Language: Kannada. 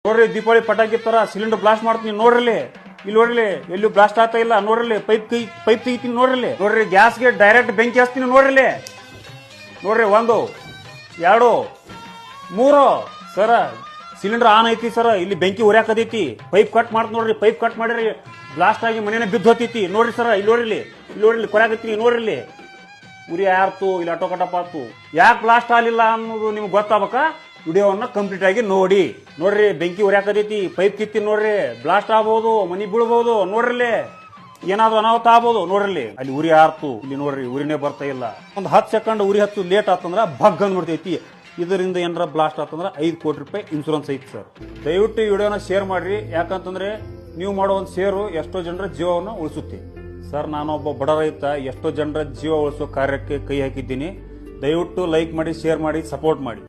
ನೋಡ್ರಿ ದೀಪಾವಳಿ ಪಟಾಕಿ ತರ ಸಿಲಿಂಡರ್ ಬ್ಲಾಸ್ಟ್ ಮಾಡ್ತೀನಿ ನೋಡ್ರಿ ಇಲ್ಲಿ ನೋಡ್ರಿ ಎಲ್ಲೂ ಬ್ಲಾಸ್ಟ್ ಆಗ್ತಾ ಇಲ್ಲ ನೋಡ್ರಿ ಪೈಪ್ ತೆಗಿತೀನಿ ನೋಡ್ರಿ ಗ್ಯಾಸ್ಗೆ ಡೈರೆಕ್ಟ್ ಬೆಂಕಿ ಹಚ್ತೀನಿ ನೋಡ್ರಿ ಒಂದು ಎರಡು ಮೂರು ಸರ ಸಿಲಿಂಡರ್ ಆನ್ ಐತಿ ಸರ್ ಇಲ್ಲಿ ಬೆಂಕಿ ಉರ್ಯಾಕದೈತಿ ಪೈಪ್ ಕಟ್ ಮಾಡ್ತ ನೋಡ್ರಿ ಪೈಪ್ ಕಟ್ ಮಾಡಿರಿ ಬ್ಲಾಸ್ಟ್ ಆಗಿ ಮನೇನೆ ಬಿದ್ದು ಹೋತೈತಿ ನೋಡ್ರಿ ಸರ್ ಇಲ್ಲಿ ನೋಡ್ರಿ ಕೊರಾಕತ್ತೀನಿ ನೋಡ್ರಿ ಉರಿ ಯಾರ್ತು ಇಲ್ಲಿ ಆಟೋ ಕಟಪ್ ಆತು ಯಾಕೆ ಬ್ಲಾಸ್ಟ್ ಆಗಲಿಲ್ಲ ಅನ್ನೋದು ನಿಮ್ಗೆ ಗೊತ್ತಾಗಬೇಕಾ ವಿಡಿಯೋವನ್ನ ಕಂಪ್ಲೀಟ್ ಆಗಿ ನೋಡ್ರಿ ಬೆಂಕಿ ಉರ್ಯಾಕದೈತಿ ಪೈಪ್ ಕಿತ್ತಿ ನೋಡ್ರಿ ಬ್ಲಾಸ್ಟ್ ಆಗ್ಬಹುದು ಮನಿ ಬೀಳ್ಬಹುದು ನೋಡ್ರಿ ಏನಾದ್ರು ಅನಾಹುತ ಆಗ್ಬೋದು ನೋಡ್ರಿ ಅಲ್ಲಿ ಉರಿ ಆರ್ತು ಇಲ್ಲಿ ನೋಡ್ರಿ ಉರಿನೇ ಬರ್ತಾ ಇಲ್ಲ ಒಂದು 10 ಸೆಕೆಂಡ್ ಉರಿ ಹತ್ತು ಲೇಟ್ ಆತಂದ್ರ ಭಗ್ ಅಂದ್ಬಿಡ್ತೈತಿ ಇದರಿಂದ ಏನಾರ ಬ್ಲಾಸ್ಟ್ ಆತಂದ್ರ 5 ಕೋಟಿ ರೂಪಾಯಿ ಇನ್ಶೂರೆನ್ಸ್ ಐತಿ ಸರ್ ದಯವಿಟ್ಟು ಈ ವಿಡಿಯೋನ ಶೇರ್ ಮಾಡ್ರಿ ಯಾಕಂತಂದ್ರೆ ನೀವು ಮಾಡೋ ಒಂದು ಶೇರು ಎಷ್ಟೋ ಜನರ ಜೀವವನ್ನು ಉಳಿಸುತ್ತೆ ಸರ್ ನಾನೊಬ್ಬ ಬಡ ರೈತ ಎಷ್ಟೋ ಜನರ ಜೀವ ಉಳಿಸೋ ಕಾರ್ಯಕ್ಕೆ ಕೈ ಹಾಕಿದ್ದೀನಿ ದಯವಿಟ್ಟು ಲೈಕ್ ಮಾಡಿ ಶೇರ್ ಮಾಡಿ ಸಪೋರ್ಟ್ ಮಾಡಿ